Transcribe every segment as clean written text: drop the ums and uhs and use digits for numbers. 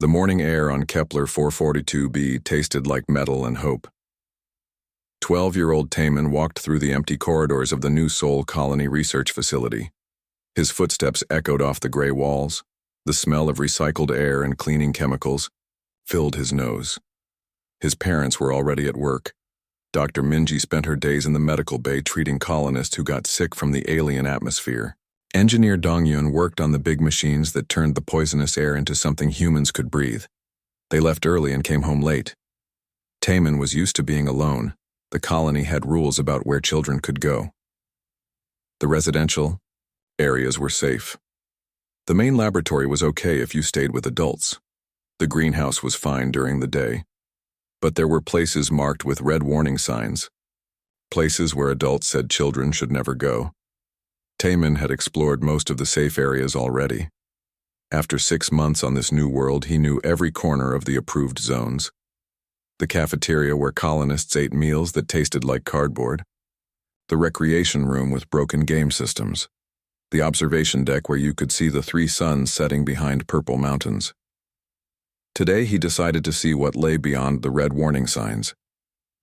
The morning air on Kepler 442b tasted like metal and hope. 12-year-old Timid walked through the empty corridors of the New Sol Colony Research Facility. His footsteps echoed off the gray walls. The smell of recycled air and cleaning chemicals filled his nose. His parents were already at work. Dr. Minji spent her days in the medical bay treating colonists who got sick from the alien atmosphere. Engineer Dongyun worked on the big machines that turned the poisonous air into something humans could breathe. They left early and came home late. Timid was used to being alone. The colony had rules about where children could go. The residential areas were safe. The main laboratory was okay if you stayed with adults. The greenhouse was fine during the day. But there were places marked with red warning signs. Places where adults said children should never go. Timid had explored most of the safe areas already. After 6 months on this new world, he knew every corner of the approved zones. The cafeteria where colonists ate meals that tasted like cardboard. The recreation room with broken game systems. The observation deck where you could see the 3 suns setting behind purple mountains. Today he decided to see what lay beyond the red warning signs.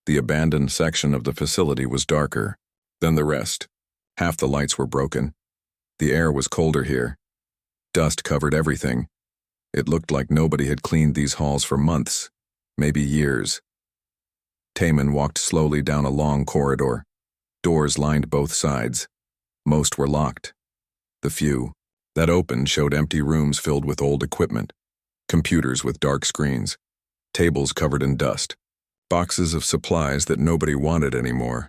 The abandoned section of the facility was darker than the rest. Half the lights were broken. The air was colder here. Dust covered everything. It looked like nobody had cleaned these halls for months, maybe years. Timid walked slowly down a long corridor. Doors lined both sides. Most were locked. The few that opened showed empty rooms filled with old equipment, computers with dark screens, tables covered in dust, boxes of supplies that nobody wanted anymore.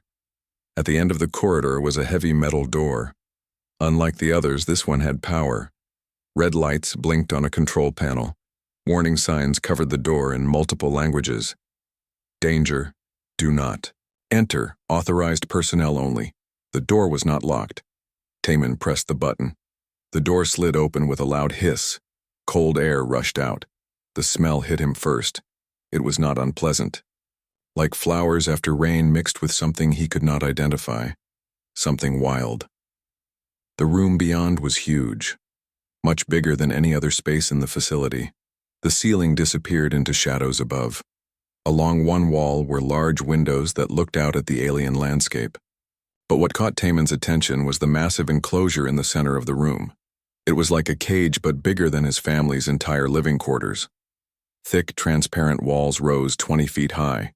At the end of the corridor was a heavy metal door. Unlike the others, this one had power. Red lights blinked on a control panel. Warning signs covered the door in multiple languages. Danger, do not. Enter, authorized personnel only. The door was not locked. Timid pressed the button. The door slid open with a loud hiss. Cold air rushed out. The smell hit him first. It was not unpleasant. Like flowers after rain mixed with something he could not identify. Something wild. The room beyond was huge. Much bigger than any other space in the facility. The ceiling disappeared into shadows above. Along one wall were large windows that looked out at the alien landscape. But what caught Timid's attention was the massive enclosure in the center of the room. It was like a cage but bigger than his family's entire living quarters. Thick, transparent walls rose 20 feet high.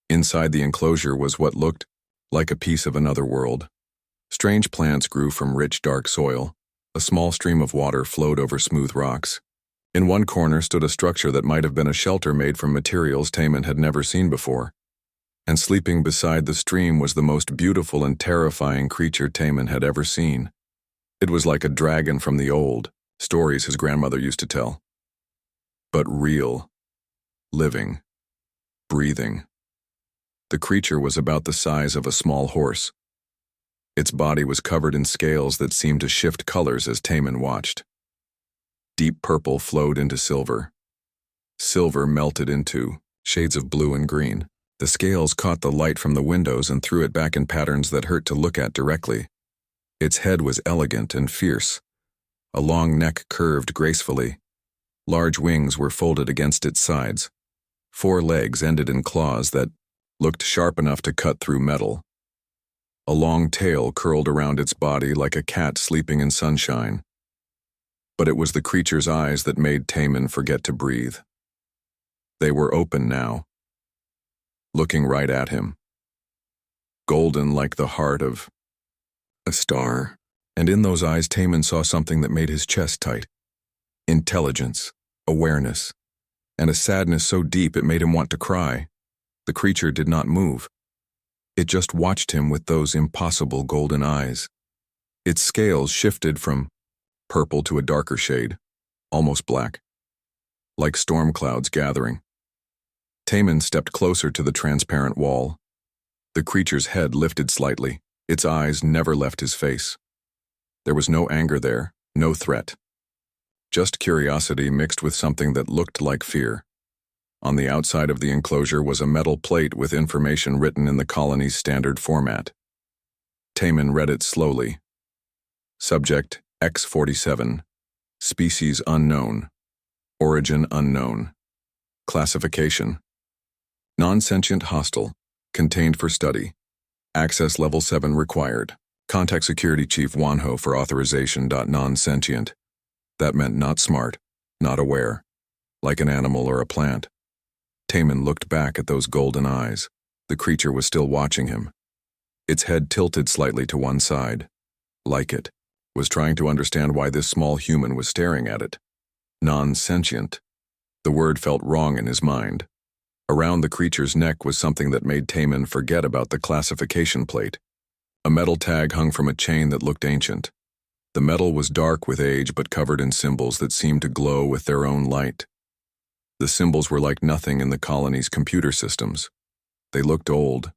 Inside the enclosure was what looked like a piece of another world. Strange plants grew from rich, dark soil. A small stream of water flowed over smooth rocks. In one corner stood a structure that might have been a shelter made from materials Timid had never seen before. And sleeping beside the stream was the most beautiful and terrifying creature Timid had ever seen. It was like a dragon from the old stories his grandmother used to tell. But real, living, breathing. The creature was about the size of a small horse. Its body was covered in scales that seemed to shift colors as Timid watched. Deep purple flowed into silver. Silver melted into shades of blue and green. The scales caught the light from the windows and threw it back in patterns that hurt to look at directly. Its head was elegant and fierce. A long neck curved gracefully. Large wings were folded against its sides. 4 legs ended in claws that looked sharp enough to cut through metal. A long tail curled around its body like a cat sleeping in sunshine. But it was the creature's eyes that made Timid forget to breathe. They were open now, looking right at him. Golden like the heart of a star. And in those eyes Timid saw something that made his chest tight. Intelligence, awareness, and a sadness so deep it made him want to cry. The creature did not move. It just watched him with those impossible golden eyes. Its scales shifted from purple to a darker shade, almost black, like storm clouds gathering. Timid stepped closer to the transparent wall. The creature's head lifted slightly. Its eyes never left his face. There was no anger there, no threat. Just curiosity mixed with something that looked like fear. On the outside of the enclosure was a metal plate with information written in the colony's standard format. Timid read it slowly. Subject, X-47. Species unknown. Origin unknown. Classification: non-sentient hostile. Contained for study. Access level 7 required. Contact Security Chief Wanho for authorization. Non-sentient. That meant not smart, not aware. Like an animal or a plant. Timid looked back at those golden eyes. The creature was still watching him. Its head tilted slightly to one side. Like it. Was trying to understand why this small human was staring at it. Non-sentient. The word felt wrong in his mind. Around the creature's neck was something that made Timid forget about the classification plate. A metal tag hung from a chain that looked ancient. The metal was dark with age but covered in symbols that seemed to glow with their own light. The symbols were like nothing in the colony's computer systems. They looked old.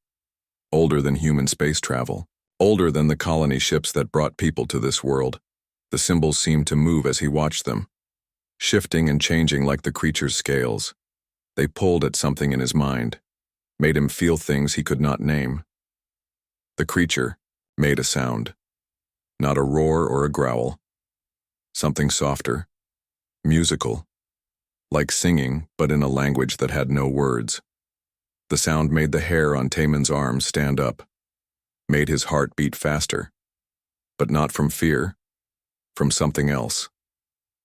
Older than human space travel. Older than the colony ships that brought people to this world. The symbols seemed to move as he watched them, shifting and changing like the creature's scales. They pulled at something in his mind, made him feel things he could not name. The creature made a sound. Not a roar or a growl. Something softer, musical, like singing, but in a language that had no words. The sound made the hair on Timid's arms stand up, made his heart beat faster, but not from fear, from something else.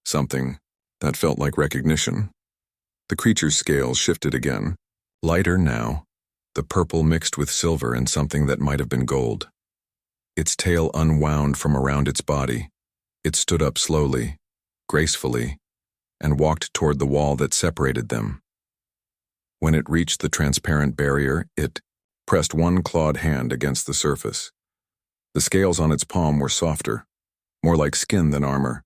Something that felt like recognition. The creature's scales shifted again, lighter now, the purple mixed with silver and something that might have been gold. Its tail unwound from around its body. It stood up slowly, gracefully, and walked toward the wall that separated them. When it reached the transparent barrier, it pressed one clawed hand against the surface. The scales on its palm were softer, more like skin than armor.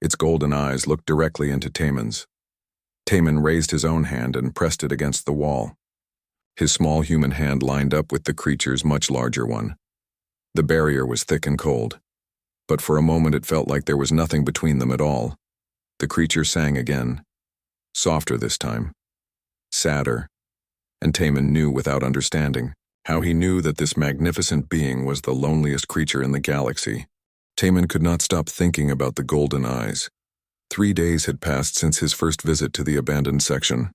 Its golden eyes looked directly into Timid's. Timid raised his own hand and pressed it against the wall. His small human hand lined up with the creature's much larger one. The barrier was thick and cold, but for a moment it felt like there was nothing between them at all. The creature sang again, softer this time, sadder, and Timid knew without understanding how he knew that this magnificent being was the loneliest creature in the galaxy. Timid could not stop thinking about the golden eyes. 3 days had passed since his first visit to the abandoned section.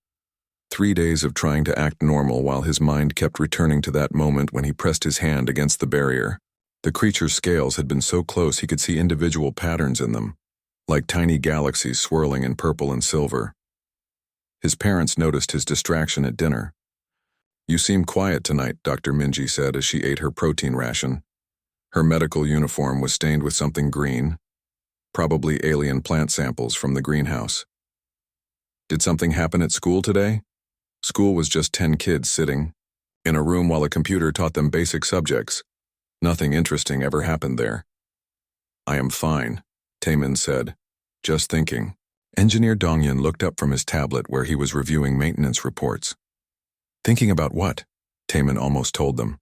3 days of trying to act normal while his mind kept returning to that moment when he pressed his hand against the barrier. The creature's scales had been so close he could see individual patterns in them, like tiny galaxies swirling in purple and silver. His parents noticed his distraction at dinner. "You seem quiet tonight," Dr. Minji said as she ate her protein ration. Her medical uniform was stained with something green, probably alien plant samples from the greenhouse. "Did something happen at school today?" School was just 10 kids sitting in a room while a computer taught them basic subjects. Nothing interesting ever happened there. "I am fine," Timid said, just thinking. Engineer Dongyan looked up from his tablet where he was reviewing maintenance reports. "Thinking about what?" Timid almost told them.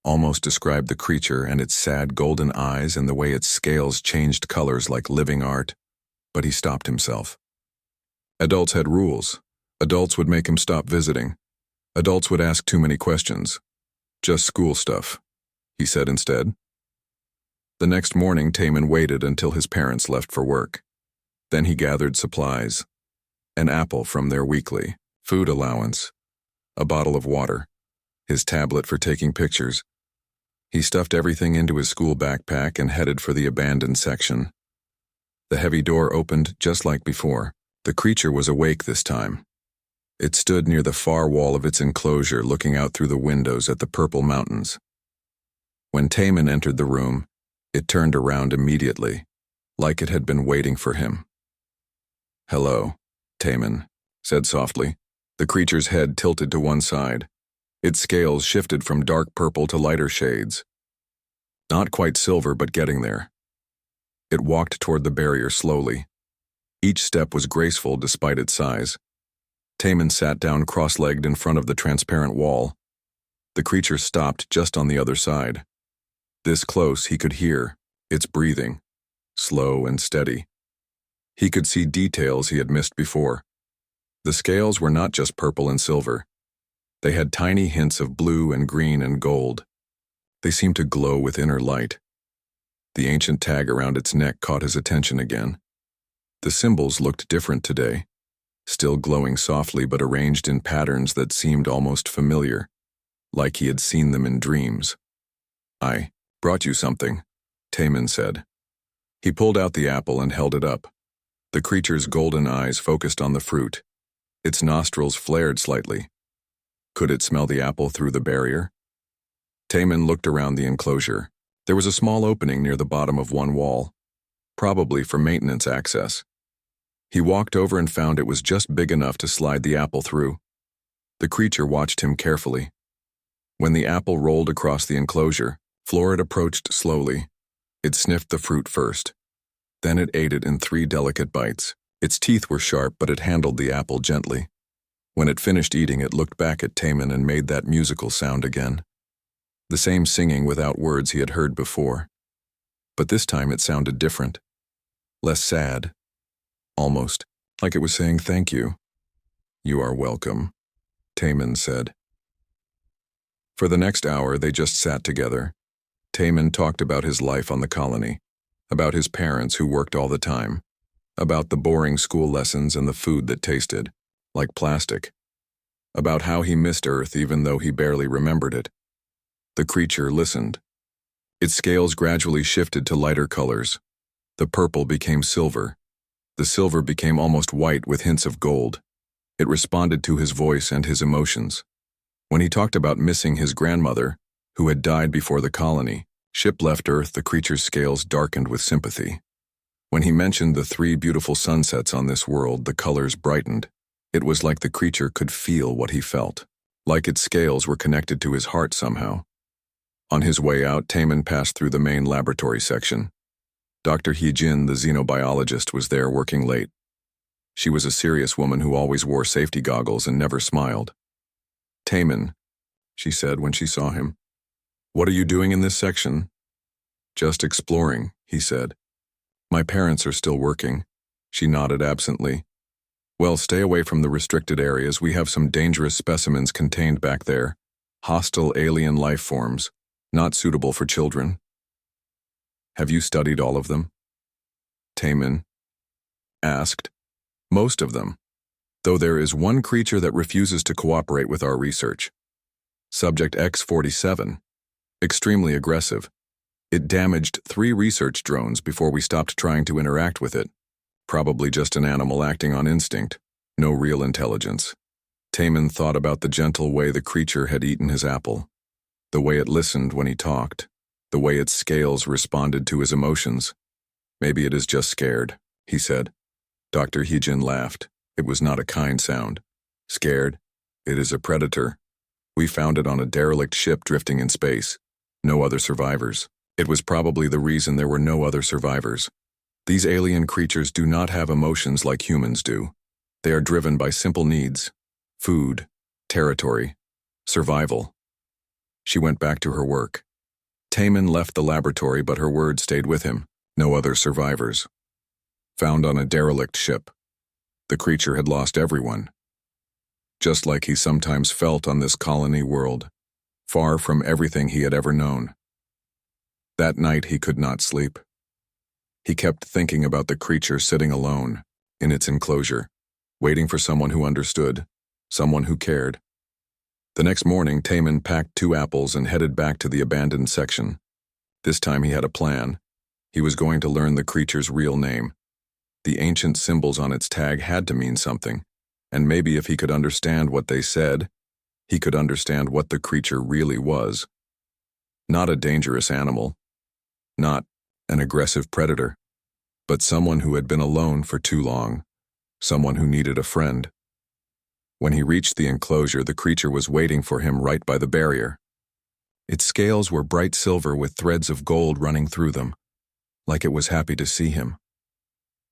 Almost described the creature and its sad golden eyes and the way its scales changed colors like living art, but he stopped himself. Adults had rules. Adults would make him stop visiting. Adults would ask too many questions. "Just school stuff," he said instead. The next morning, Timid waited until his parents left for work. Then he gathered supplies. An apple from their weekly food allowance, a bottle of water, his tablet for taking pictures. He stuffed everything into his school backpack and headed for the abandoned section. The heavy door opened just like before. The creature was awake this time. It stood near the far wall of its enclosure looking out through the windows at the purple mountains. When Timid entered the room, it turned around immediately, like it had been waiting for him. "Hello," Timid said softly. The creature's head tilted to one side. Its scales shifted from dark purple to lighter shades. Not quite silver, but getting there. It walked toward the barrier slowly. Each step was graceful despite its size. Timid sat down cross-legged in front of the transparent wall. The creature stopped just on the other side. This close, he could hear its breathing, slow and steady. He could see details he had missed before. The scales were not just purple and silver. They had tiny hints of blue and green and gold. They seemed to glow with inner light. The ancient tag around its neck caught his attention again. The symbols looked different today, still glowing softly but arranged in patterns that seemed almost familiar, like he had seen them in dreams. "I brought you something," Timid said. He pulled out the apple and held it up. The creature's golden eyes focused on the fruit. Its nostrils flared slightly. Could it smell the apple through the barrier? Timid looked around the enclosure. There was a small opening near the bottom of one wall, probably for maintenance access. He walked over and found it was just big enough to slide the apple through. The creature watched him carefully. When the apple rolled across the enclosure, Florid approached slowly. It sniffed the fruit first. Then it ate it in 3 delicate bites. Its teeth were sharp, but it handled the apple gently. When it finished eating, it looked back at Timid and made that musical sound again. The same singing without words he had heard before. But this time it sounded different. Less sad. Almost like it was saying thank you. "You are welcome," Timid said. For the next hour, they just sat together. Timid talked about his life on the colony, about his parents who worked all the time, about the boring school lessons and the food that tasted like plastic, about how he missed Earth even though he barely remembered it. The creature listened. Its scales gradually shifted to lighter colors. The purple became silver. The silver became almost white with hints of gold. It responded to his voice and his emotions. When he talked about missing his grandmother, who had died before the colony ship left Earth, the creature's scales darkened with sympathy. When he mentioned the 3 beautiful sunsets on this world, the colors brightened. It was like the creature could feel what he felt, like its scales were connected to his heart somehow. On his way out, Timid passed through the main laboratory section. Dr. Hee-jin, the xenobiologist, was there working late. She was a serious woman who always wore safety goggles and never smiled. "Timid," she said when she saw him. "What are you doing in this section?" "Just exploring," he said. "My parents are still working." She nodded absently. "Well, stay away from the restricted areas. We have some dangerous specimens contained back there. Hostile alien life forms, not suitable for children." "Have you studied all of them?" Timid asked. "Most of them, though there is one creature that refuses to cooperate with our research. Subject X-47. Extremely aggressive. It damaged 3 research drones before we stopped trying to interact with it. Probably just an animal acting on instinct. No real intelligence." Timid thought about the gentle way the creature had eaten his apple, the way it listened when he talked, the way its scales responded to his emotions. "Maybe it is just scared," he said. Dr. Hee-jin laughed. It was not a kind sound. "Scared? It is a predator. We found it on a derelict ship drifting in space. No other survivors. It was probably the reason there were no other survivors. These alien creatures do not have emotions like humans do. They are driven by simple needs: food, territory, survival." She went back to her work. Timid left the laboratory, but her words stayed with him. No other survivors. Found on a derelict ship. The creature had lost everyone. Just like he sometimes felt on this colony world, far from everything he had ever known. That night he could not sleep. He kept thinking about the creature sitting alone, in its enclosure, waiting for someone who understood, someone who cared. The next morning, Timid packed 2 apples and headed back to the abandoned section. This time he had a plan. He was going to learn the creature's real name. The ancient symbols on its tag had to mean something, and maybe if he could understand what they said, he could understand what the creature really was. Not a dangerous animal, not an aggressive predator, but someone who had been alone for too long, someone who needed a friend. When he reached the enclosure, the creature was waiting for him right by the barrier. Its scales were bright silver with threads of gold running through them, like it was happy to see him.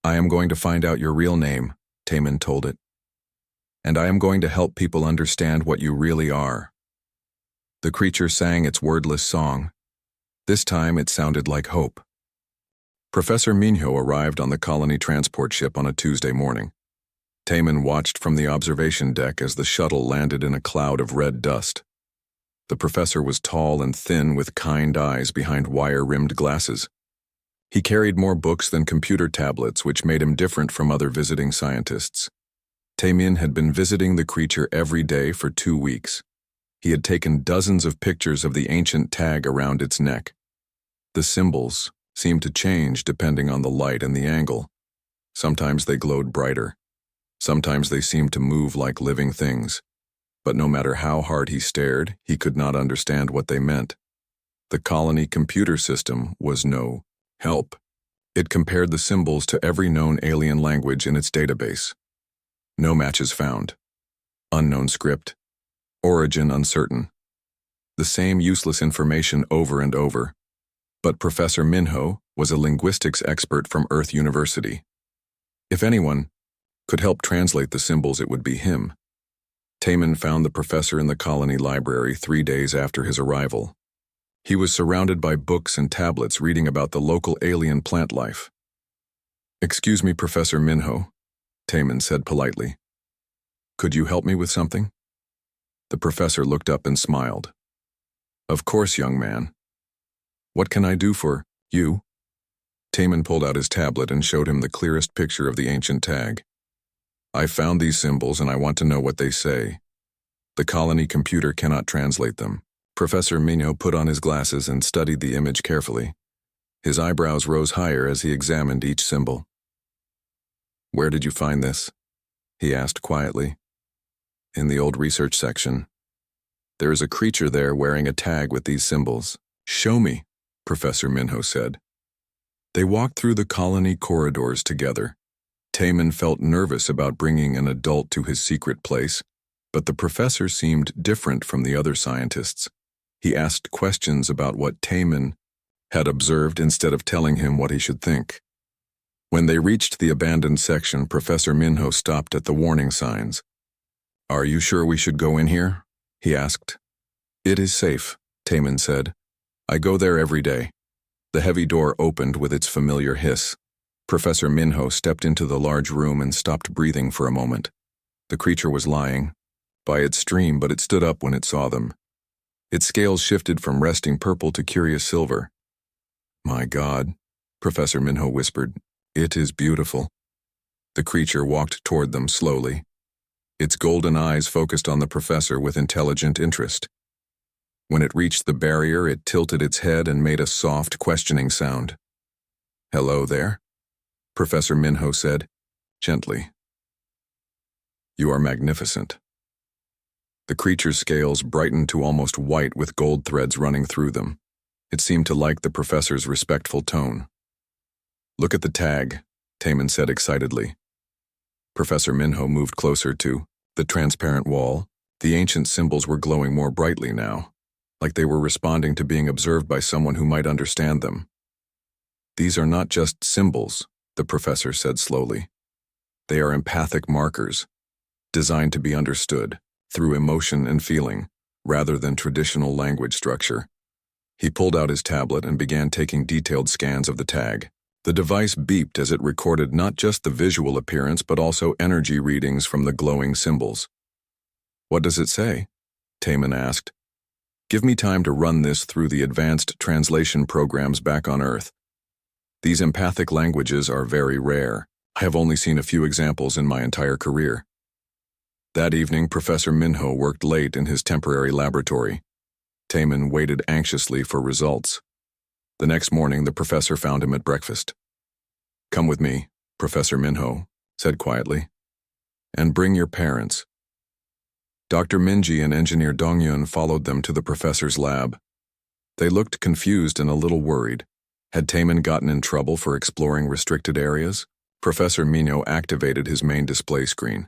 "I am going to find out your real name," Timid told it. "And I am going to help people understand what you really are." The creature sang its wordless song. This time it sounded like hope. Professor Minho arrived on the colony transport ship on a Tuesday morning. Timid watched from the observation deck as the shuttle landed in a cloud of red dust. The professor was tall and thin with kind eyes behind wire-rimmed glasses. He carried more books than computer tablets, which made him different from other visiting scientists. Timid had been visiting the creature every day for 2 weeks. He had taken dozens of pictures of the ancient tag around its neck. The symbols seemed to change depending on the light and the angle. Sometimes they glowed brighter. Sometimes they seemed to move like living things. But no matter how hard he stared, he could not understand what they meant. The colony computer system was no help. It compared the symbols to every known alien language in its database. No matches found. Unknown script. Origin uncertain. The same useless information over and over. But Professor Minho was a linguistics expert from Earth University. If anyone could help translate the symbols, it would be him. Timid found the professor in the colony library 3 days after his arrival. He was surrounded by books and tablets reading about the local alien plant life. "Excuse me, Professor Minho," Timid said politely. "Could you help me with something?" The professor looked up and smiled. "Of course, young man. What can I do for you?" Timid pulled out his tablet and showed him the clearest picture of the ancient tag. "I found these symbols and I want to know what they say. The colony computer cannot translate them." Professor Minho put on his glasses and studied the image carefully. His eyebrows rose higher as he examined each symbol. "Where did you find this?" he asked quietly. "In the old research section. There is a creature there wearing a tag with these symbols." "Show me," Professor Minho said. They walked through the colony corridors together. Timid felt nervous about bringing an adult to his secret place, but the professor seemed different from the other scientists. He asked questions about what Timid had observed instead of telling him what he should think. When they reached the abandoned section, Professor Minho stopped at the warning signs. "Are you sure we should go in here?" he asked. "It is safe," Timid said. "I go there every day." The heavy door opened with its familiar hiss. Professor Minho stepped into the large room and stopped breathing for a moment. The creature was lying by its stream, but it stood up when it saw them. Its scales shifted from resting purple to curious silver. "My God," Professor Minho whispered, "it is beautiful." The creature walked toward them slowly. Its golden eyes focused on the professor with intelligent interest. When it reached the barrier, it tilted its head and made a soft, questioning sound. "Hello there," Professor Minho said, gently. "You are magnificent." The creature's scales brightened to almost white with gold threads running through them. It seemed to like the professor's respectful tone. "Look at the tag," Timid said excitedly. Professor Minho moved closer to the transparent wall. The ancient symbols were glowing more brightly now, like they were responding to being observed by someone who might understand them. "These are not just symbols," the professor said slowly. "They are empathic markers, designed to be understood through emotion and feeling, rather than traditional language structure." He pulled out his tablet and began taking detailed scans of the tag. The device beeped as it recorded not just the visual appearance but also energy readings from the glowing symbols. "What does it say?" Timid asked. "Give me time to run this through the advanced translation programs back on Earth. These empathic languages are very rare. I have only seen a few examples in my entire career." That evening, Professor Minho worked late in his temporary laboratory. Timid waited anxiously for results. The next morning, the professor found him at breakfast. "Come with me," Professor Minho said quietly, "and bring your parents." Dr. Minji and Engineer Dongyun followed them to the professor's lab. They looked confused and a little worried. Had Timid gotten in trouble for exploring restricted areas? Professor Minho activated his main display screen.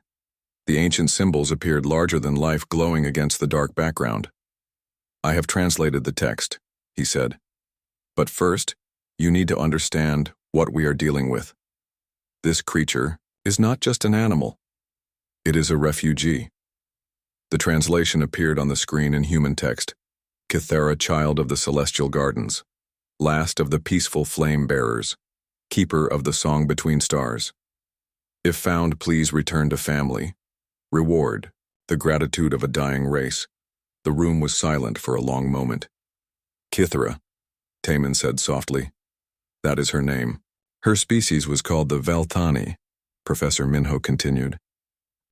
The ancient symbols appeared larger than life, glowing against the dark background. "I have translated the text," he said. "But first, you need to understand what we are dealing with. This creature is not just an animal. It is a refugee." The translation appeared on the screen in human text. "Kythera, child of the celestial gardens. Last of the peaceful flame bearers. Keeper of the song between stars. If found, please return to family. Reward, the gratitude of a dying race." The room was silent for a long moment. "Kythera," Timid said softly. "That is her name. Her species was called the Velthani," Professor Minho continued.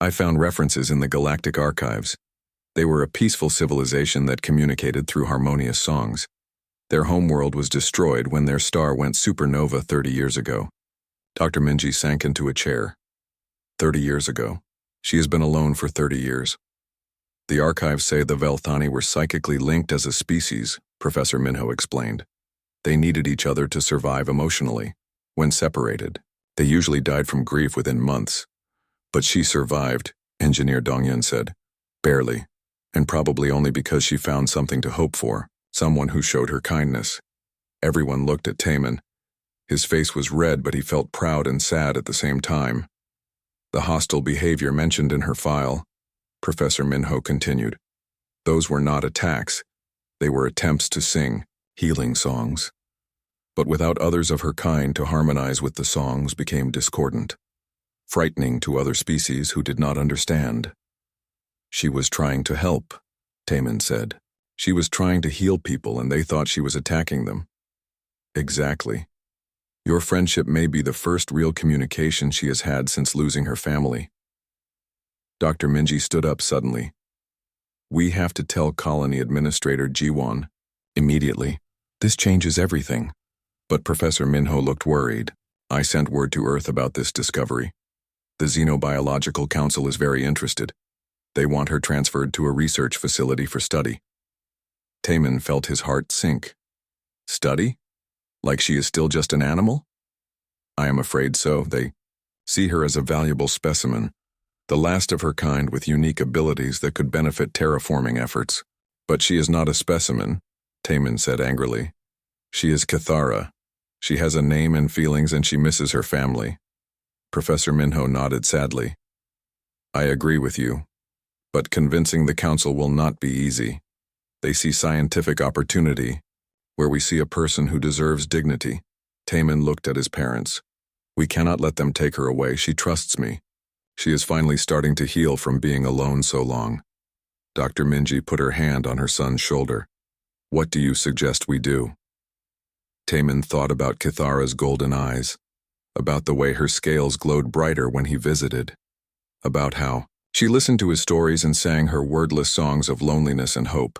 I found references in the galactic archives. They were a peaceful civilization that communicated through harmonious songs. Their homeworld was destroyed when their star went supernova 30 years ago. Dr. Minji sank into a chair. 30 years ago. She has been alone for 30 years. The archives say the Velthani were psychically linked as a species, Professor Minho explained. They needed each other to survive emotionally. When separated, they usually died from grief within months. But she survived, Engineer Dongyun said. Barely, and probably only because she found something to hope for, someone who showed her kindness. Everyone looked at Timid. His face was red, but he felt proud and sad at the same time. The hostile behavior mentioned in her file, Professor Minho continued. Those were not attacks. They were attempts to sing healing songs. But without others of her kind to harmonize with the songs became discordant, frightening to other species who did not understand. She was trying to help, Timid said. She was trying to heal people and they thought she was attacking them. Exactly. Your friendship may be the first real communication she has had since losing her family. Dr. Minji stood up suddenly. We have to tell Colony Administrator Jiwon. Immediately. This changes everything. But Professor Minho looked worried. I sent word to Earth about this discovery. The Xenobiological Council is very interested. They want her transferred to a research facility for study. Timid felt his heart sink. Study? Like she is still just an animal? I am afraid so. They see her as a valuable specimen, the last of her kind with unique abilities that could benefit terraforming efforts. But she is not a specimen, Timid said angrily. She is Kithara. She has a name and feelings and she misses her family. Professor Minho nodded sadly. I agree with you. But convincing the council will not be easy. They see scientific opportunity, where we see a person who deserves dignity. Timid looked at his parents. We cannot let them take her away. She trusts me. She is finally starting to heal from being alone so long. Dr. Minji put her hand on her son's shoulder. What do you suggest we do? Timid thought about Kithara's golden eyes, about the way her scales glowed brighter when he visited, about how she listened to his stories and sang her wordless songs of loneliness and hope.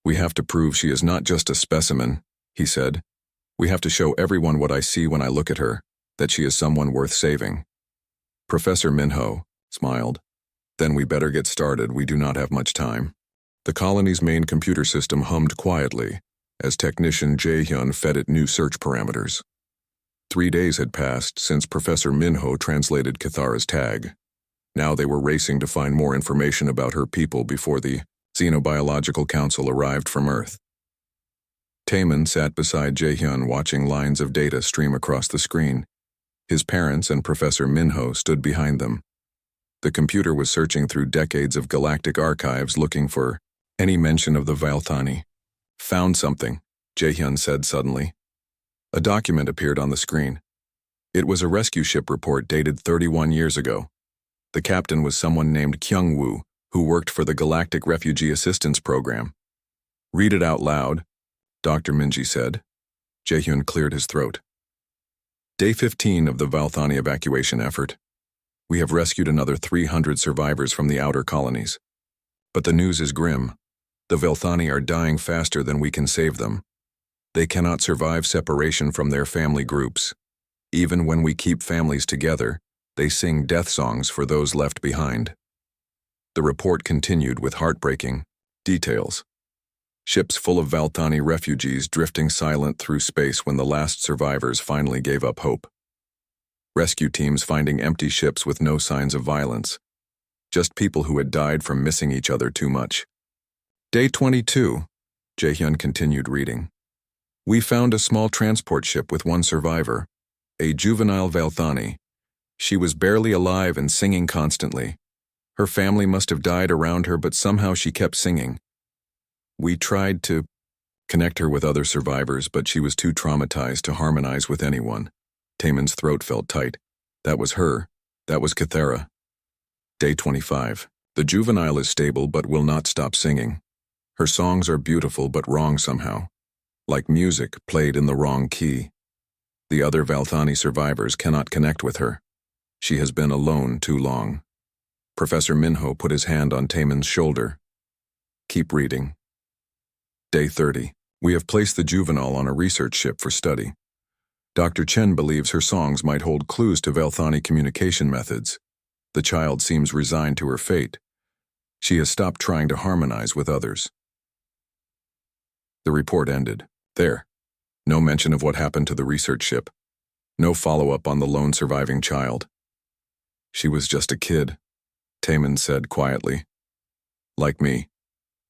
We have to prove she is not just a specimen, he said. We have to show everyone what I see when I look at her, that she is someone worth saving. Professor Minho smiled. Then we better get started. We do not have much time. The colony's main computer system hummed quietly as technician Jae-hyun fed it new search parameters. 3 days had passed since Professor Minho translated Kithara's tag. Now they were racing to find more information about her people before the Xenobiological Council arrived from Earth. Timid sat beside Jae-hyun watching lines of data stream across the screen. His parents and Professor Minho stood behind them. The computer was searching through decades of galactic archives looking for any mention of the Velthani. Found something, Jae-hyun said suddenly. A document appeared on the screen. It was a rescue ship report dated 31 years ago. The captain was someone named Kyung-woo, who worked for the Galactic Refugee Assistance Program. Read it out loud, Dr. Minji said. Jae-hyun cleared his throat. Day 15 of the Velthani evacuation effort. We have rescued another 300 survivors from the outer colonies. But the news is grim. The Velthani are dying faster than we can save them. They cannot survive separation from their family groups. Even when we keep families together, they sing death songs for those left behind. The report continued with heartbreaking details. Ships full of Velthani refugees drifting silent through space when the last survivors finally gave up hope. Rescue teams finding empty ships with no signs of violence. Just people who had died from missing each other too much. Day 22, Jae-hyun continued reading. We found a small transport ship with one survivor, a juvenile Velthani. She was barely alive and singing constantly. Her family must have died around her, but somehow she kept singing. We tried to connect her with other survivors, but she was too traumatized to harmonize with anyone. Timid's throat felt tight. That was her. That was Kithara. Day 25. The juvenile is stable but will not stop singing. Her songs are beautiful but wrong somehow. Like music played in the wrong key. The other Velthani survivors cannot connect with her. She has been alone too long. Professor Minho put his hand on Taemin's shoulder. Keep reading. Day 30. We have placed the juvenile on a research ship for study. Dr. Chen believes her songs might hold clues to Velthani communication methods. The child seems resigned to her fate. She has stopped trying to harmonize with others. The report ended. There. No mention of what happened to the research ship. No follow-up on the lone surviving child. She was just a kid, Taemin said quietly. Like me.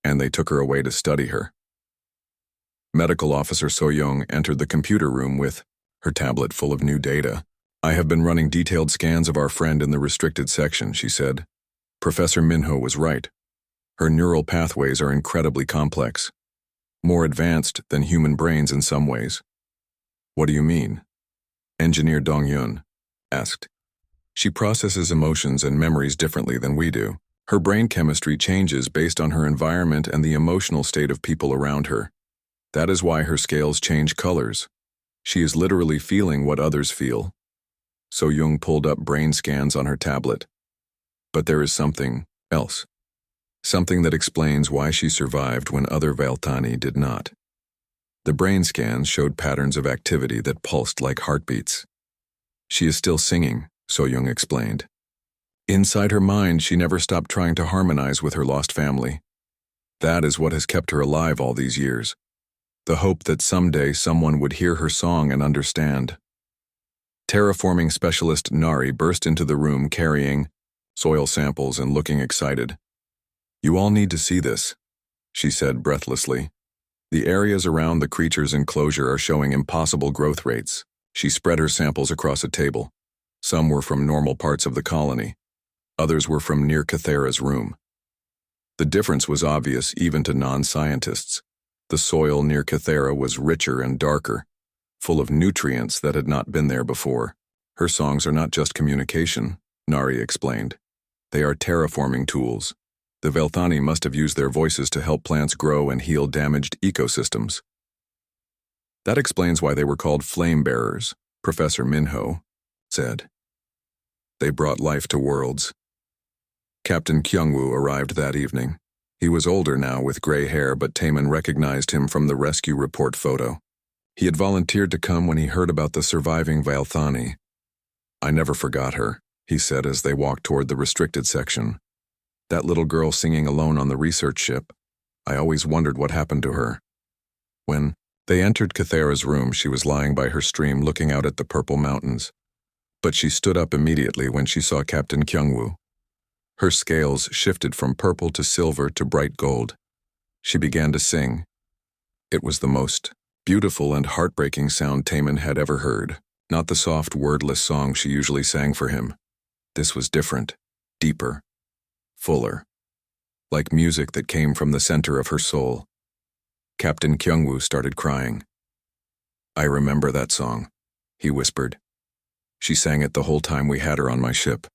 And they took her away to study her. Medical Officer So-young entered the computer room with her tablet full of new data. I have been running detailed scans of our friend in the restricted section, she said. Professor Minho was right. Her neural pathways are incredibly complex. More advanced than human brains in some ways. What do you mean? Engineer Dong-yun asked. She processes emotions and memories differently than we do. Her brain chemistry changes based on her environment and the emotional state of people around her. That is why her scales change colors. She is literally feeling what others feel. So-young pulled up brain scans on her tablet. But there is something else. Something that explains why she survived when other Velthani did not. The brain scans showed patterns of activity that pulsed like heartbeats. She is still singing, So-young explained. Inside her mind, she never stopped trying to harmonize with her lost family. That is what has kept her alive all these years. The hope that someday someone would hear her song and understand. Terraforming specialist Nari burst into the room carrying soil samples and looking excited. You all need to see this, she said breathlessly. The areas around the creature's enclosure are showing impossible growth rates. She spread her samples across a table. Some were from normal parts of the colony. Others were from near Cathera's room. The difference was obvious even to non-scientists. The soil near Cathera was richer and darker, full of nutrients that had not been there before. Her songs are not just communication, Nari explained. They are terraforming tools. The Velthani must have used their voices to help plants grow and heal damaged ecosystems. That explains why they were called flame bearers, Professor Minho said. They brought life to worlds. Captain Kyungwoo arrived that evening. He was older now with gray hair, but Taemin recognized him from the rescue report photo. He had volunteered to come when he heard about the surviving Velthani. I never forgot her, he said as they walked toward the restricted section. That little girl singing alone on the research ship. I always wondered what happened to her. When they entered Cathera's room, she was lying by her stream looking out at the purple mountains. But she stood up immediately when she saw Captain Kyungwoo. Her scales shifted from purple to silver to bright gold. She began to sing. It was the most beautiful and heartbreaking sound Taemin had ever heard, not the soft, wordless song she usually sang for him. This was different, deeper, fuller, like music that came from the center of her soul. Captain Kyungwoo started crying. I remember that song, he whispered. She sang it the whole time we had her on my ship.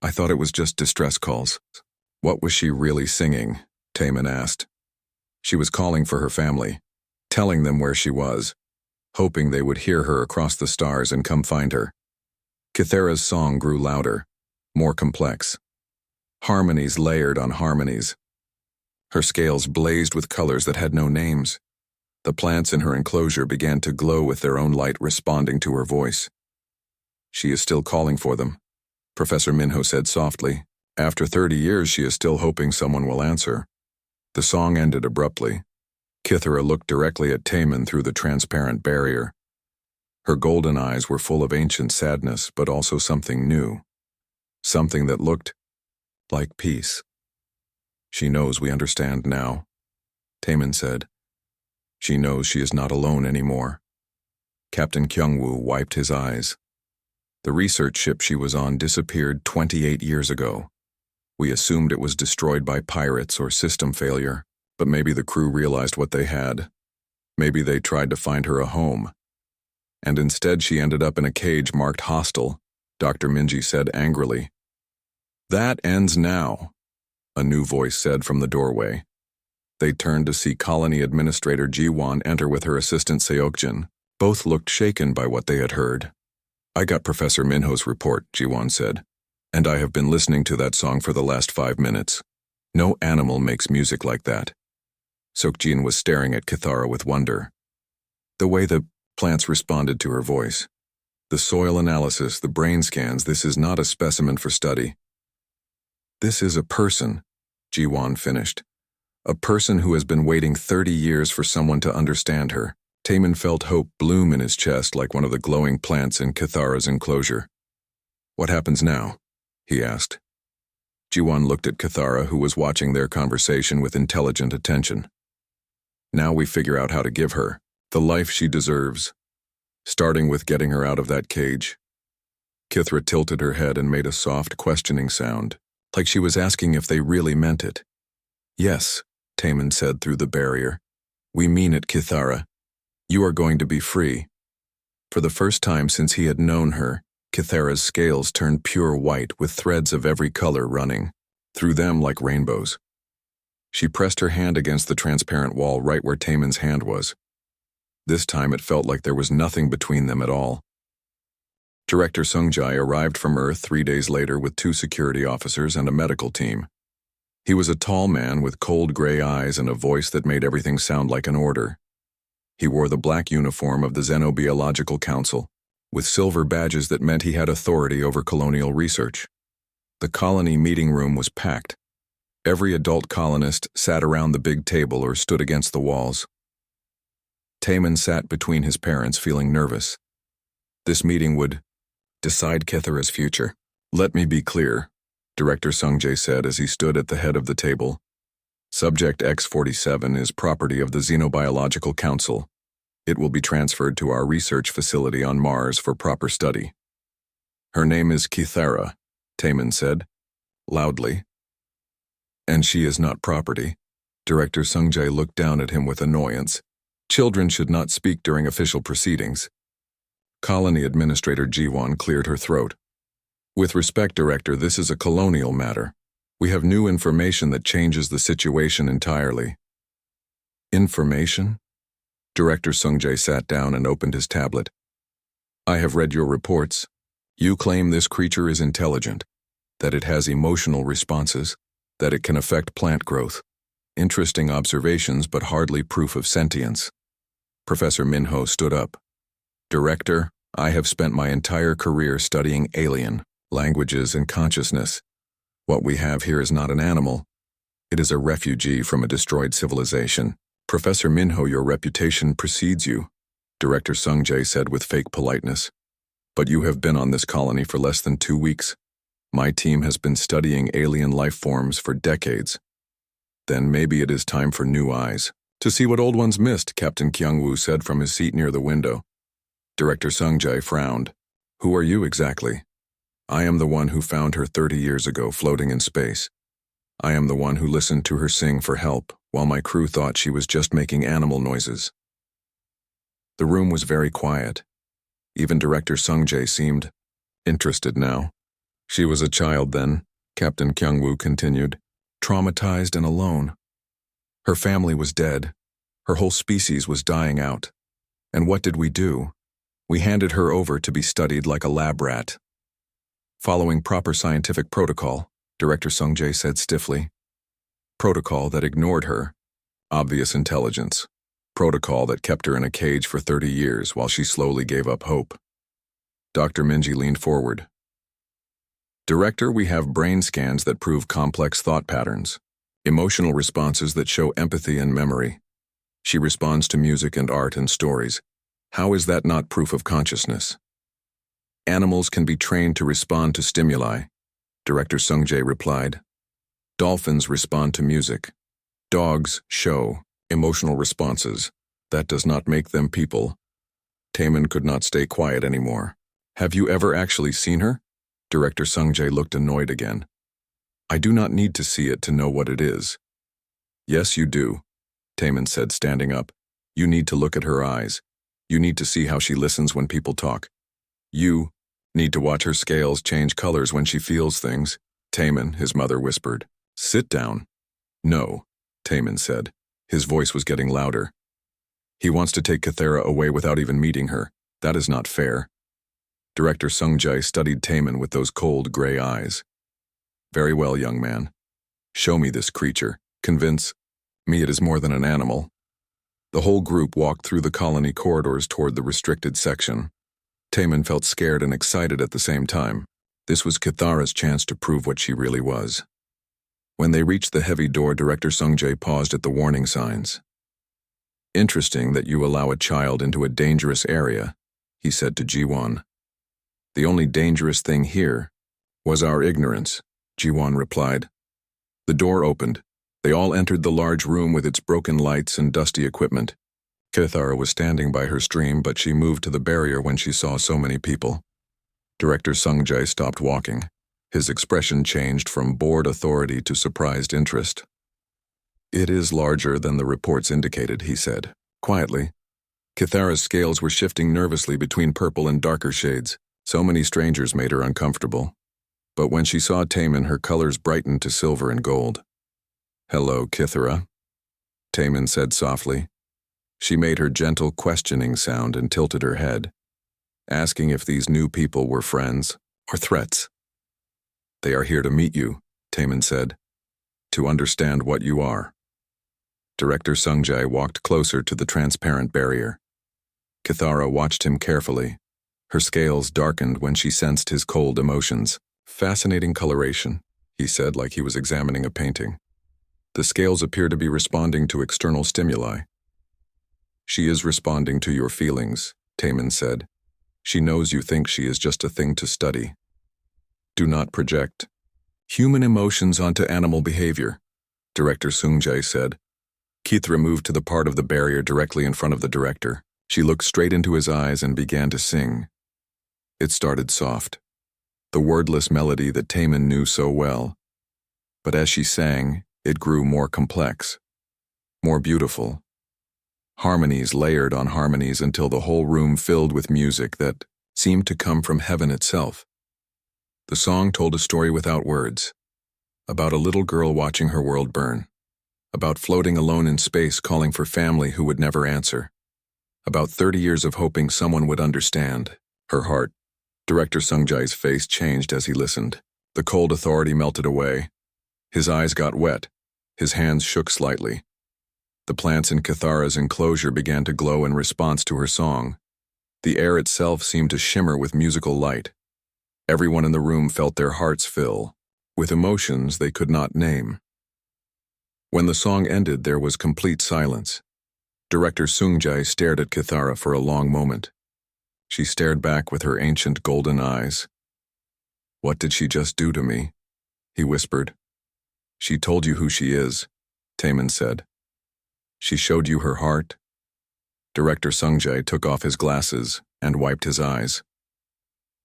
I thought it was just distress calls. What was she really singing? Taemin asked. She was calling for her family, telling them where she was, hoping they would hear her across the stars and come find her. Cathera's song grew louder, more complex. Harmonies layered on harmonies. Her scales blazed with colors that had no names. The plants in her enclosure began to glow with their own light responding to her voice. She is still calling for them, Professor Minho said softly. After 30 years, she is still hoping someone will answer. The song ended abruptly. Kithara looked directly at Taemin through the transparent barrier. Her golden eyes were full of ancient sadness, but also something new. Something that looked like peace. She knows we understand now, Taemin said. She knows she is not alone anymore. Captain Kyungwoo wiped his eyes. The research ship she was on disappeared 28 years ago. We assumed it was destroyed by pirates or system failure, but maybe the crew realized what they had. Maybe they tried to find her a home. And instead she ended up in a cage marked hostile, Dr. Minji said angrily. That ends now, a new voice said from the doorway. They turned to see Colony Administrator Ji-won enter with her assistant Seokjin. Both looked shaken by what they had heard. I got Professor Minho's report, Ji-won said. And I have been listening to that song for the last 5 minutes. No animal makes music like that. Sokjin was staring at Kithara with wonder. The way the plants responded to her voice. The soil analysis, the brain scans, this is not a specimen for study. This is a person, Jiwon finished. A person who has been waiting 30 years for someone to understand her. Taemin felt hope bloom in his chest like one of the glowing plants in Kithara's enclosure. What happens now? He asked. Jiwon looked at Kithara, who was watching their conversation with intelligent attention. Now we figure out how to give her the life she deserves, starting with getting her out of that cage. Kithra tilted her head and made a soft, questioning sound, like she was asking if they really meant it. Yes, Taemin said through the barrier. We mean it, Kithara. You are going to be free. For the first time since he had known her, Kithara's scales turned pure white with threads of every color running through them like rainbows. She pressed her hand against the transparent wall right where Taemin's hand was. This time it felt like there was nothing between them at all. Director Sungjae arrived from Earth 3 days later with 2 security officers and a medical team. He was a tall man with cold gray eyes and a voice that made everything sound like an order. He wore the black uniform of the Xenobiological Council, with silver badges that meant he had authority over colonial research. The colony meeting room was packed. Every adult colonist sat around the big table or stood against the walls. Taemin sat between his parents, feeling nervous. This meeting would decide Kithara's future. Let me be clear, Director Sungjae said as he stood at the head of the table. Subject X-47 is property of the Xenobiological Council. It will be transferred to our research facility on Mars for proper study. Her name is Kithara, Taemin said, loudly. And she is not property. Director Sungjae looked down at him with annoyance. Children should not speak during official proceedings. Colony Administrator Jiwon cleared her throat. With respect, Director, this is a colonial matter. We have new information that changes the situation entirely. Information? Director Sungjae sat down and opened his tablet. I have read your reports. You claim this creature is intelligent, that it has emotional responses, that it can affect plant growth. Interesting observations, but hardly proof of sentience. Professor Minho stood up. Director, I have spent my entire career studying alien languages and consciousness. What we have here is not an animal. It is a refugee from a destroyed civilization. Professor Minho, your reputation precedes you, Director Sungjae said with fake politeness. But you have been on this colony for less than 2 weeks. My team has been studying alien life forms for decades. Then maybe it is time for new eyes. To see what old ones missed, Captain Kyungwoo said from his seat near the window. Director Sungjae frowned. Who are you exactly? I am the one who found her 30 years ago floating in space. I am the one who listened to her sing for help while my crew thought she was just making animal noises. The room was very quiet. Even Director Sungjae seemed interested now. She was a child then, Captain Kyungwoo continued, traumatized and alone. Her family was dead. Her whole species was dying out. And what did we do? We handed her over to be studied like a lab rat. Following proper scientific protocol, Director Sungjae said stiffly. Protocol that ignored her. Obvious intelligence. Protocol that kept her in a cage for 30 years while she slowly gave up hope. Dr. Minji leaned forward. Director, we have brain scans that prove complex thought patterns, emotional responses that show empathy and memory. She responds to music and art and stories. How is that not proof of consciousness? Animals can be trained to respond to stimuli, Director Sungjae replied. Dolphins respond to music. Dogs show emotional responses. That does not make them people. Taemin could not stay quiet anymore. Have you ever actually seen her? Director Sungjae looked annoyed again. I do not need to see it to know what it is. Yes, you do, Taemin said, standing up. You need to look at her eyes. You need to see how she listens when people talk. You need to watch her scales change colors when she feels things. Taemin, his mother whispered. Sit down. No, Taemin said. His voice was getting louder. He wants to take Kithara away without even meeting her. That is not fair. Director Sungjae studied Taemin with those cold gray eyes. Very well, young man. Show me this creature. Convince me it is more than an animal. The whole group walked through the colony corridors toward the restricted section. Timid felt scared and excited at the same time. This was Kithara's chance to prove what she really was. When they reached the heavy door, Director Sungjae paused at the warning signs. Interesting that you allow a child into a dangerous area, he said to Jiwon. The only dangerous thing here was our ignorance, Jiwon replied. The door opened. They all entered the large room with its broken lights and dusty equipment. Kithara was standing by her stream, but she moved to the barrier when she saw so many people. Director Sungjae stopped walking. His expression changed from bored authority to surprised interest. It is larger than the reports indicated, he said, quietly. Kithara's scales were shifting nervously between purple and darker shades. So many strangers made her uncomfortable. But when she saw Timid, her colors brightened to silver and gold. Hello, Kithara, Timid said softly. She made her gentle questioning sound and tilted her head, asking if these new people were friends or threats. They are here to meet you, Timid said, to understand what you are. Director Sungjae walked closer to the transparent barrier. Kithara watched him carefully. Her scales darkened when she sensed his cold emotions. Fascinating coloration, he said like he was examining a painting. The scales appear to be responding to external stimuli. She is responding to your feelings, Timid said. She knows you think she is just a thing to study. Do not project human emotions onto animal behavior, Director Sungjae said. Kithara moved to the part of the barrier directly in front of the director. She looked straight into his eyes and began to sing. It started soft, the wordless melody that Timid knew so well. But as she sang, it grew more complex, more beautiful. Harmonies layered on harmonies until the whole room filled with music that seemed to come from heaven itself. The song told a story without words, about a little girl watching her world burn, about floating alone in space calling for family who would never answer, about 30 years of hoping someone would understand. Her heart. Director Sungjae's face changed as he listened. The cold authority melted away. His eyes got wet. His hands shook slightly. The plants in Kithara's enclosure began to glow in response to her song. The air itself seemed to shimmer with musical light. Everyone in the room felt their hearts fill, with emotions they could not name. When the song ended, there was complete silence. Director Sungjae stared at Kithara for a long moment. She stared back with her ancient golden eyes. What did she just do to me? He whispered. She told you who she is, Timid said. She showed you her heart. Director Sungjae took off his glasses and wiped his eyes.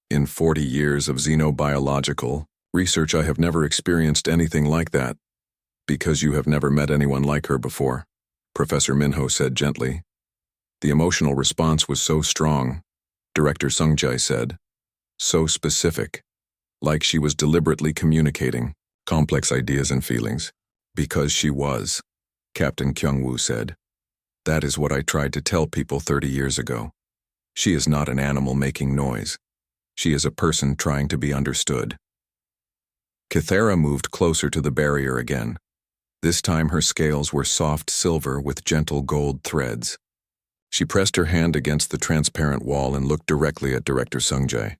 In 40 years of xenobiological research, I have never experienced anything like that. Because you have never met anyone like her before, Professor Minho said gently. The emotional response was so strong, Director Sungjae said. So specific, like she was deliberately communicating complex ideas and feelings. Because she was, Captain Kyungwoo said. That is what I tried to tell people 30 years ago. She is not an animal making noise. She is a person trying to be understood. Kithara moved closer to the barrier again. This time her scales were soft silver with gentle gold threads. She pressed her hand against the transparent wall and looked directly at Director Sungjae.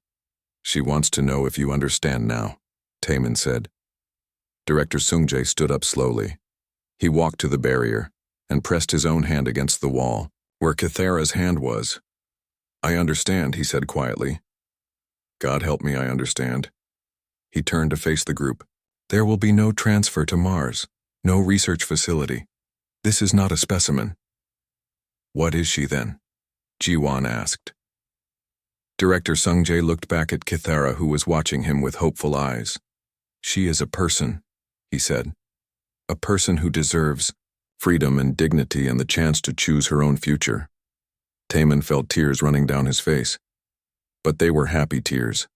She wants to know if you understand now, Timid said. Director Sungjae stood up slowly. He walked to the barrier and pressed his own hand against the wall, where Kithara's hand was. I understand, he said quietly. God help me, I understand. He turned to face the group. There will be no transfer to Mars, no research facility. This is not a specimen. What is she then? Jiwon asked. Director Sungjae looked back at Kithara, who was watching him with hopeful eyes. She is a person, he said. A person who deserves freedom and dignity and the chance to choose her own future. Timid felt tears running down his face. But they were happy tears.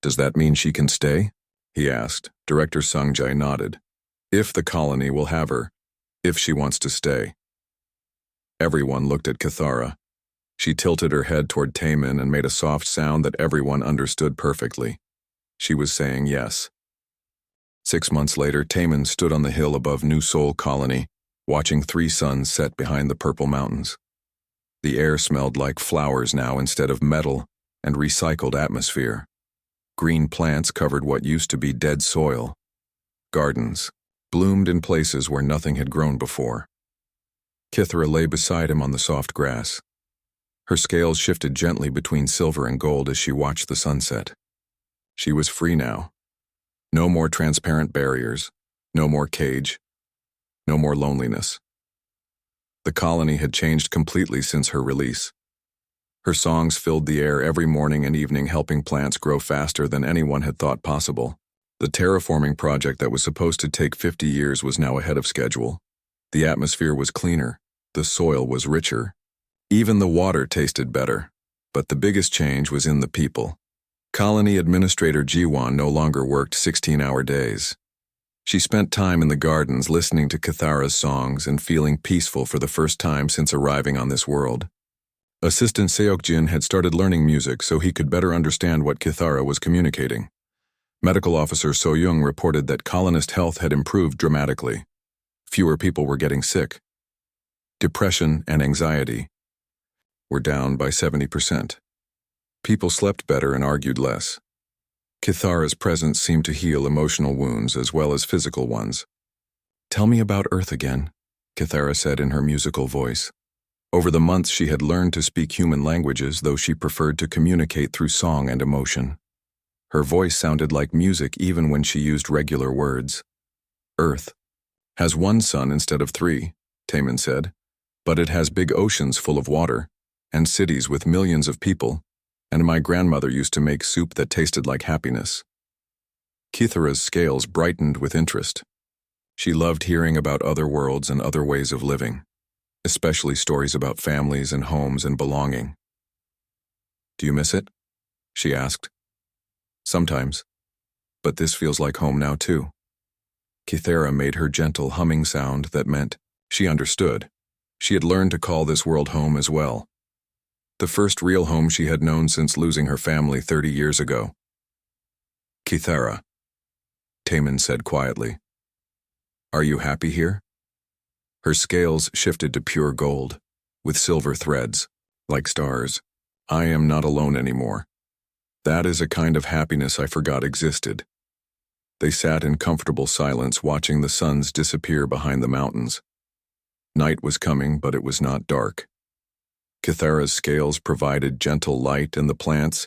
Does that mean she can stay? He asked. Director Sungjae nodded. If the colony will have her, if she wants to stay. Everyone looked at Kithara. She tilted her head toward Timid and made a soft sound that everyone understood perfectly. She was saying yes. 6 months later, Timid stood on the hill above New Sol Colony, watching 3 suns set behind the purple mountains. The air smelled like flowers now instead of metal and recycled atmosphere. Green plants covered what used to be dead soil. Gardens bloomed in places where nothing had grown before. Kithara lay beside him on the soft grass. Her scales shifted gently between silver and gold as she watched the sunset. She was free now. No more transparent barriers, no more cage, no more loneliness. The colony had changed completely since her release. Her songs filled the air every morning and evening, helping plants grow faster than anyone had thought possible. The terraforming project that was supposed to take 50 years was now ahead of schedule. The atmosphere was cleaner, the soil was richer, even the water tasted better. But the biggest change was in the people. Colony Administrator Jiwan no longer worked 16-hour days. She spent time in the gardens listening to Kithara's songs and feeling peaceful for the first time since arriving on this world. Assistant Seokjin had started learning music so he could better understand what Kithara was communicating. Medical Officer Soyoung reported that colonist health had improved dramatically. Fewer people were getting sick. Depression and anxiety were down by 70%. People slept better and argued less. Kithara's presence seemed to heal emotional wounds as well as physical ones. "Tell me about Earth again," Kithara said in her musical voice. Over the months she had learned to speak human languages, though she preferred to communicate through song and emotion. Her voice sounded like music even when she used regular words. "Earth has 1 sun instead of 3, Timid said, "but it has big oceans full of water, and cities with millions of people, and my grandmother used to make soup that tasted like happiness." Kithara's scales brightened with interest. She loved hearing about other worlds and other ways of living, especially stories about families and homes and belonging. "Do you miss it?" she asked. "Sometimes, but this feels like home now too." Kithara made her gentle humming sound that meant she understood. She had learned to call this world home as well. The first real home she had known since losing her family 30 years ago. "Kithara," Timid said quietly. "Are you happy here?" Her scales shifted to pure gold, with silver threads, like stars. "I am not alone anymore. That is a kind of happiness I forgot existed." They sat in comfortable silence, watching the suns disappear behind the mountains. Night was coming, but it was not dark. Kithara's scales provided gentle light, and the plants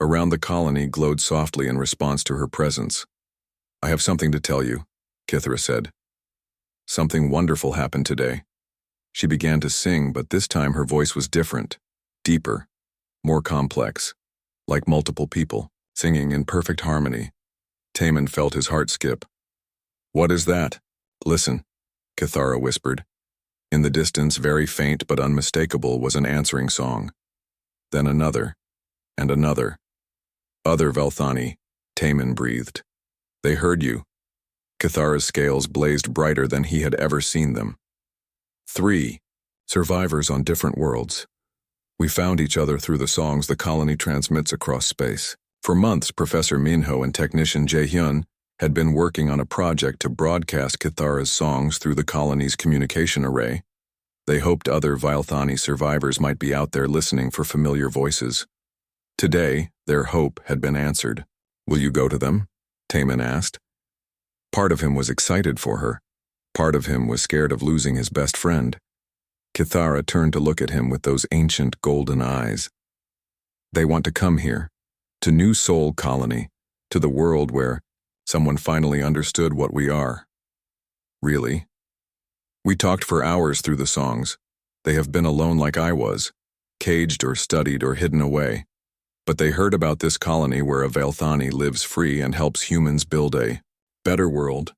around the colony glowed softly in response to her presence. "I have something to tell you," Kithara said. "Something wonderful happened today." She began to sing, but this time her voice was different, deeper, more complex, like multiple people, singing in perfect harmony. Timid felt his heart skip. "What is that?" "Listen," Kithara whispered. In the distance, very faint but unmistakable, was an answering song. Then another, and another. "Other Velthani," Timid breathed. "They heard you." Kithara's scales blazed brighter than he had ever seen them. 3 survivors on different worlds. We found each other through the songs the colony transmits across space. For months, Professor Minho and technician Jae-hyun had been working on a project to broadcast Kithara's songs through the colony's communication array. They hoped other Vilthani survivors might be out there listening for familiar voices. Today, their hope had been answered. "Will you go to them?" Timid asked. Part of him was excited for her. Part of him was scared of losing his best friend. Kithara turned to look at him with those ancient golden eyes. "They want to come here, to New Sol Colony, to the world where someone finally understood what we are." "Really?" "We talked for hours through the songs. They have been alone like I was, caged or studied or hidden away. But they heard about this colony where a Velthani lives free and helps humans build a better world."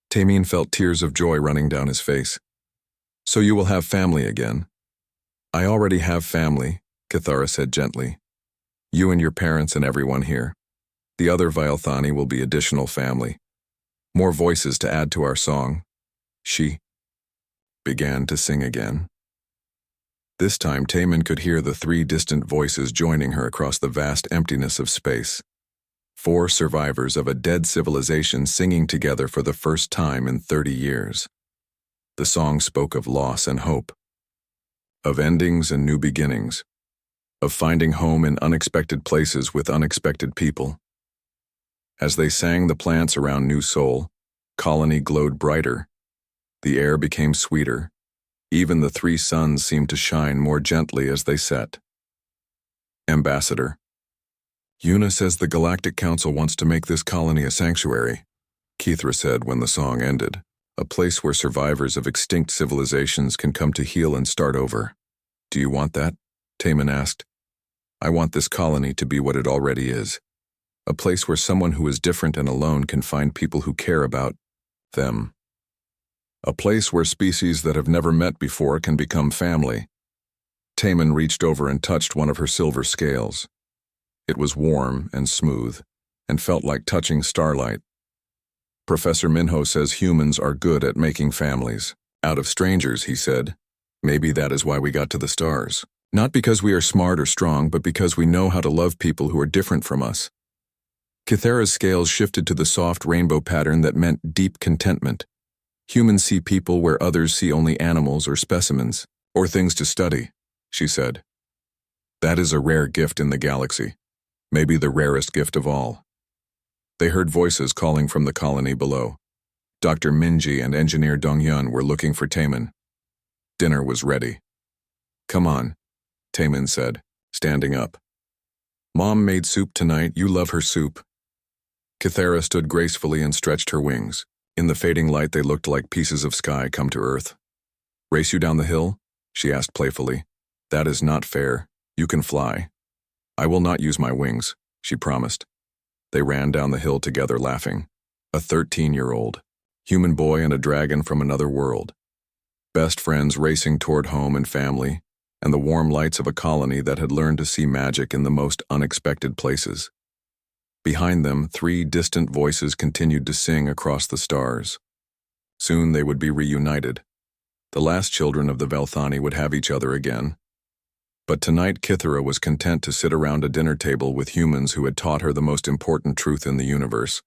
Timid felt tears of joy running down his face. "So you will have family again?" "I already have family," Kithara said gently. "You and your parents and everyone here. The other Vilthani will be additional family. More voices to add to our song." She began to sing again. This time Timid could hear the 3 distant voices joining her across the vast emptiness of space. 4 survivors of a dead civilization singing together for the first time in 30 years. The song spoke of loss and hope, of endings and new beginnings, of finding home in unexpected places with unexpected people. As they sang the plants around New Seoul, Colony glowed brighter, the air became sweeter, even the 3 suns seemed to shine more gently as they set. Ambassador. Yuna says the Galactic Council wants to make this colony a sanctuary, Kithra said when the song ended, a place where survivors of extinct civilizations can come to heal and start over. Do you want that? Taman asked. I want this colony to be what it already is. A place where someone who is different and alone can find people who care about them. A place where species that have never met before can become family. Taman reached over and touched one of her silver scales. It was warm and smooth, and felt like touching starlight. Professor Minho says humans are good at making families. Out of strangers, he said. Maybe that is why we got to the stars. Not because we are smart or strong, but because we know how to love people who are different from us. Kithara's scales shifted to the soft rainbow pattern that meant deep contentment. Humans see people where others see only animals or specimens, or things to study, she said. That is a rare gift in the galaxy, maybe the rarest gift of all. They heard voices calling from the colony below. Dr. Minji and Engineer Dongyun were looking for Taman. Dinner was ready. Come on, Taman said, standing up. Mom made soup tonight, you love her soup. Kithara stood gracefully and stretched her wings. In the fading light they looked like pieces of sky come to earth. Race you down the hill? She asked playfully. That is not fair. You can fly. I will not use my wings, she promised. They ran down the hill together laughing. A 13-year-old, human boy and a dragon from another world. Best friends racing toward home and family, and the warm lights of a colony that had learned to see magic in the most unexpected places. Behind them, 3 distant voices continued to sing across the stars. Soon they would be reunited. The last children of the Velthani would have each other again. But tonight Kithara was content to sit around a dinner table with humans who had taught her the most important truth in the universe.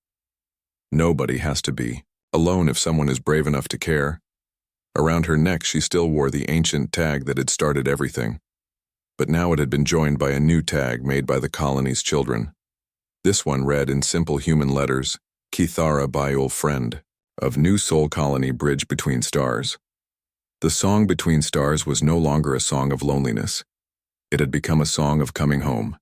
Nobody has to be alone if someone is brave enough to care. Around her neck she still wore the ancient tag that had started everything. But now it had been joined by a new tag made by the colony's children. This one read in simple human letters, Kithara Bayul Friend, of New Seoul Colony Bridge Between Stars. The song Between Stars was no longer a song of loneliness. It had become a song of coming home.